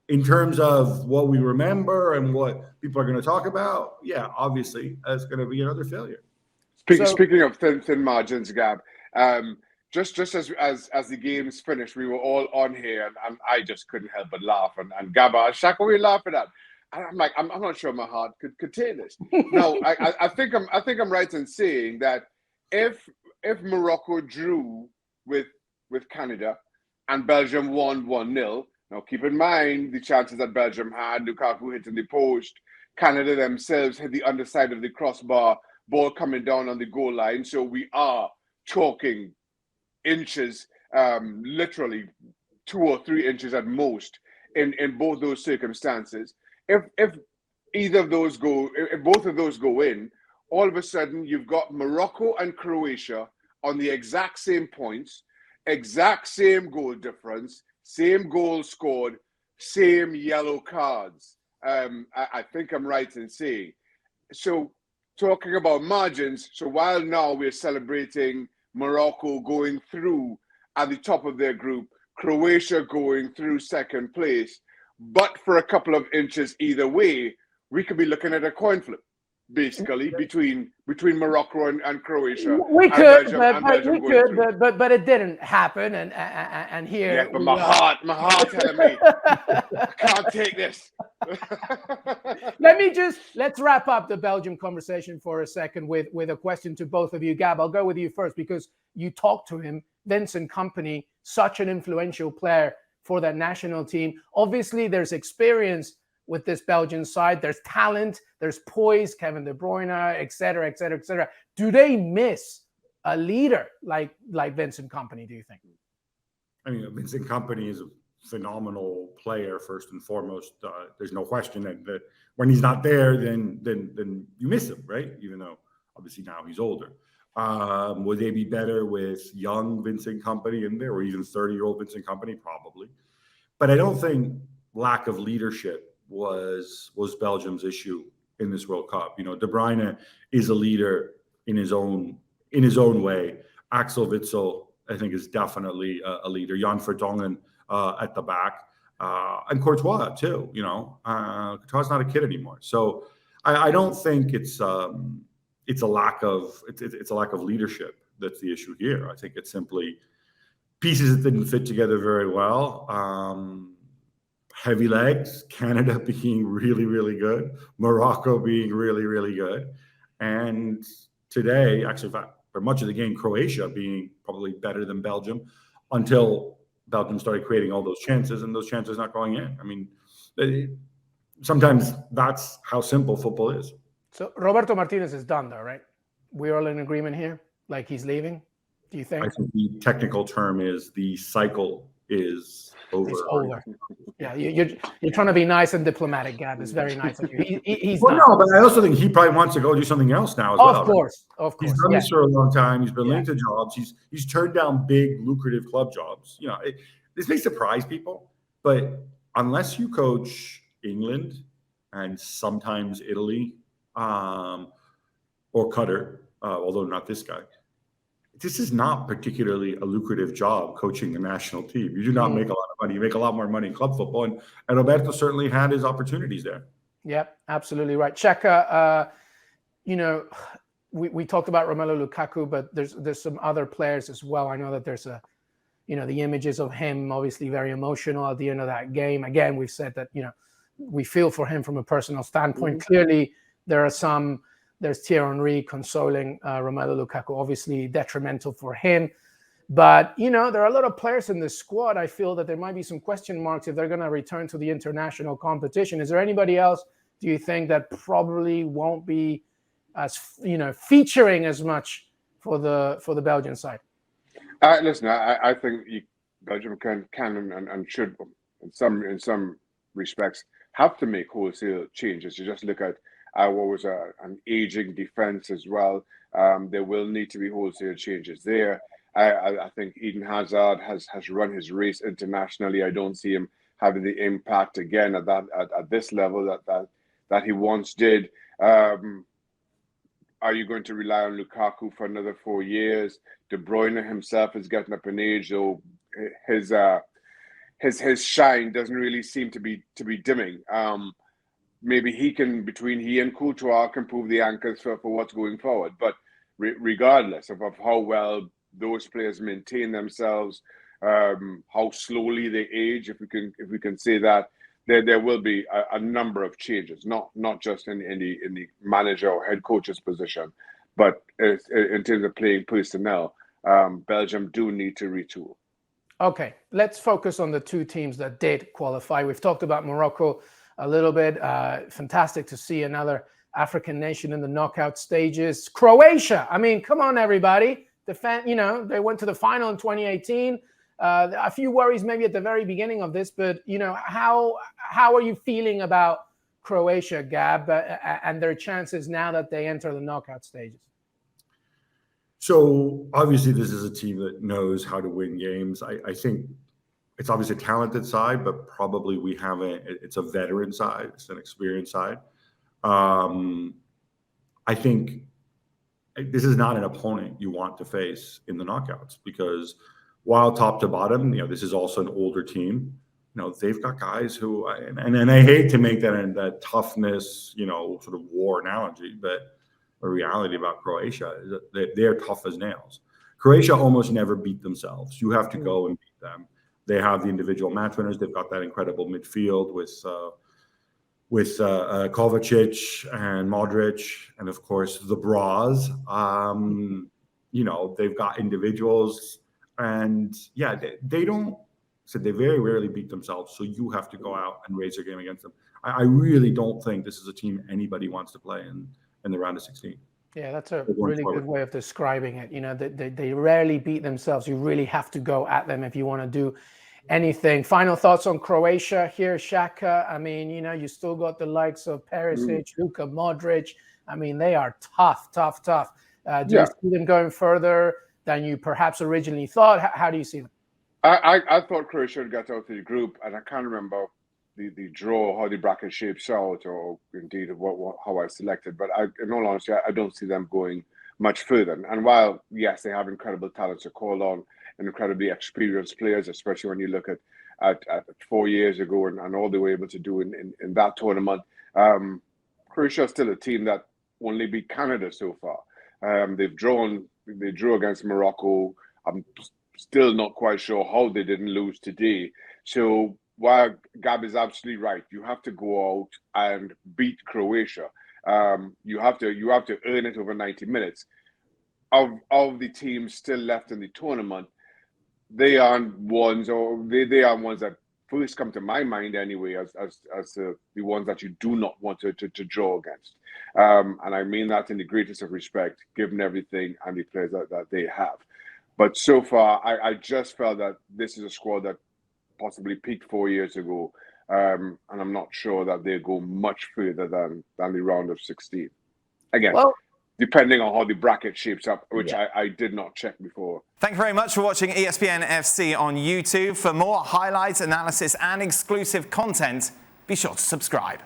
in terms of what we remember and what people are going to talk about, yeah, obviously that's going to be another failure. Speaking of thin margins, Gab, just as the games finished, we were all on here, and I just couldn't help but laugh. And Gab, Shaq, what were you laughing at? And I'm like, I'm not sure my heart could take this. No, I think I'm right in saying that if Morocco drew with Canada and Belgium won 1-0, now keep in mind the chances that Belgium had, Lukaku hitting the post, Canada themselves hit the underside of the crossbar, ball coming down on the goal line. So we are talking inches, literally 2 or 3 inches at most in both those circumstances. If either of those if both of those go in, all of a sudden you've got Morocco and Croatia on the exact same points, exact same goal difference, same goal scored, same yellow cards. I think I'm right in saying. So talking about margins, so while now we're celebrating Morocco going through at the top of their group, Croatia going through second place, but for a couple of inches either way, we could be looking at a coin flip, basically, between Morocco and Croatia. We could, but it didn't happen, and here. Yeah, but my heart telling me I can't take this. Let's wrap up the Belgium conversation for a second with a question to both of you. Gab, I'll go with you first because you talked to him. Vincent Kompany, such an influential player for that national team. Obviously, there's experience with this Belgian side. There's talent, there's poise, Kevin De Bruyne, et cetera, et cetera, et cetera. Do they miss a leader like Vincent Kompany, do you think? I mean, Vincent Kompany is a phenomenal player, first and foremost. There's no question that when he's not there, then you miss him, right? Even though obviously now he's older. Would they be better with young Vincent Kompany in there, or even 30-year-old Vincent Kompany? Probably. But I don't think lack of leadership was Belgium's issue in this World Cup. You know, De Bruyne is a leader in his own way. Axel Witsel, I think, is definitely a leader. Jan Vertonghen at the back, and Courtois too. You know, Courtois not a kid anymore. So I don't think it's a lack of leadership that's the issue here. I think it's simply pieces that didn't fit together very well. Heavy legs, Canada being really, really good, Morocco being really, really good, and today, actually, for much of the game, Croatia being probably better than Belgium until Belgium started creating all those chances, and those chances not going in. I mean, sometimes that's how simple football is. So Roberto Martinez is done, though, right? We're all in agreement here? Like he's leaving? Do you think? I think the technical term is the cycle is over. It's over. Yeah, you're trying to be nice and diplomatic, Gab. It's very nice of you. He's well, no, but I also think he probably wants to go do something else now as well. Of course. He's done this for a long time. He's been linked to jobs. He's turned down big, lucrative club jobs. You know, this may surprise people, but unless you coach England and sometimes Italy or Qatar, although not this guy, this is not particularly a lucrative job coaching the national team. You do not make a lot of money. You make a lot more money in club football. And Roberto certainly had his opportunities there. Yep, absolutely right. Cheka, you know, we talked about Romelu Lukaku, but there's some other players as well. I know that there's the images of him, obviously very emotional at the end of that game. Again, we've said that, we feel for him from a personal standpoint. Clearly, there's Thierry Henry consoling Romelu Lukaku, obviously detrimental for him. But, there are a lot of players in the squad. I feel that there might be some question marks if they're going to return to the international competition. Is there anybody else, do you think, that probably won't be as, featuring as much for the Belgian side? Listen, I think Belgium can and should, in some respects, have to make wholesale changes. You just look at what was an aging defense as well. There will need to be wholesale changes there. I think Eden Hazard has run his race internationally. I don't see him having the impact again at this level that he once did. Are you going to rely on Lukaku for another 4 years? De Bruyne himself is getting up in age, though his shine doesn't really seem to be dimming. Maybe between he and Courtois can prove the anchors for what's going forward. But regardless of how well those players maintain themselves, how slowly they age, if we can say that, there will be a number of changes, not just in the manager or head coach's position, but in terms of playing personnel. Belgium do need to retool. Okay, let's focus on the two teams that did qualify. We've talked about Morocco a little bit. Fantastic to see another African nation in the knockout stages. Croatia, I mean, come on, everybody. They went to the final in 2018. A few worries maybe at the very beginning of this, but how are you feeling about Croatia, Gab, and their chances now that they enter the knockout stages? So obviously this is a team that knows how to win games. I think it's obviously a talented side, but probably it's a veteran side, it's an experienced side. I think this is not an opponent you want to face in the knockouts, because while top to bottom, this is also an older team. They've got guys who, and I hate to make that toughness, sort of war analogy, but the reality about Croatia is that they're tough as nails. Croatia almost never beat themselves. You have to go and beat them. They have the individual match winners. They've got that incredible midfield with Kovacic and Modric, and of course the Bras. They've got individuals, and they don't. So they very rarely beat themselves. So you have to go out and raise your game against them. I really don't think this is a team anybody wants to play in the round of 16. Yeah, that's a really good way of describing it. They rarely beat themselves. You really have to go at them if you want to do anything. Final thoughts on Croatia here, Shaka. I mean, you still got the likes of Perisic, Luka Modric. I mean, they are tough. Do you see them going further than you perhaps originally thought? How do you see them? I thought Croatia would get out of the group, and I can't remember the draw, how the bracket shapes out, or indeed how I selected. But in all honesty, I don't see them going much further. And while, yes, they have incredible talents to call on, and incredibly experienced players, especially when you look at 4 years ago and all they were able to do in that tournament, Croatia is still a team that only beat Canada so far. They drew against Morocco. I'm still not quite sure how they didn't lose today. So while Gab is absolutely right, you have to go out and beat Croatia. You have to earn it over 90 minutes. Of the teams still left in the tournament, they are ones that first come to my mind anyway as the ones that you do not want to draw against. And I mean that in the greatest of respect, given everything and the players that they have. But so far, I just felt that this is a squad that possibly peaked 4 years ago. And I'm not sure that they go much further than the round of 16. Again, depending on how the bracket shapes up, which I did not check before. Thank you very much for watching ESPN FC on YouTube. For more highlights, analysis, and exclusive content, be sure to subscribe.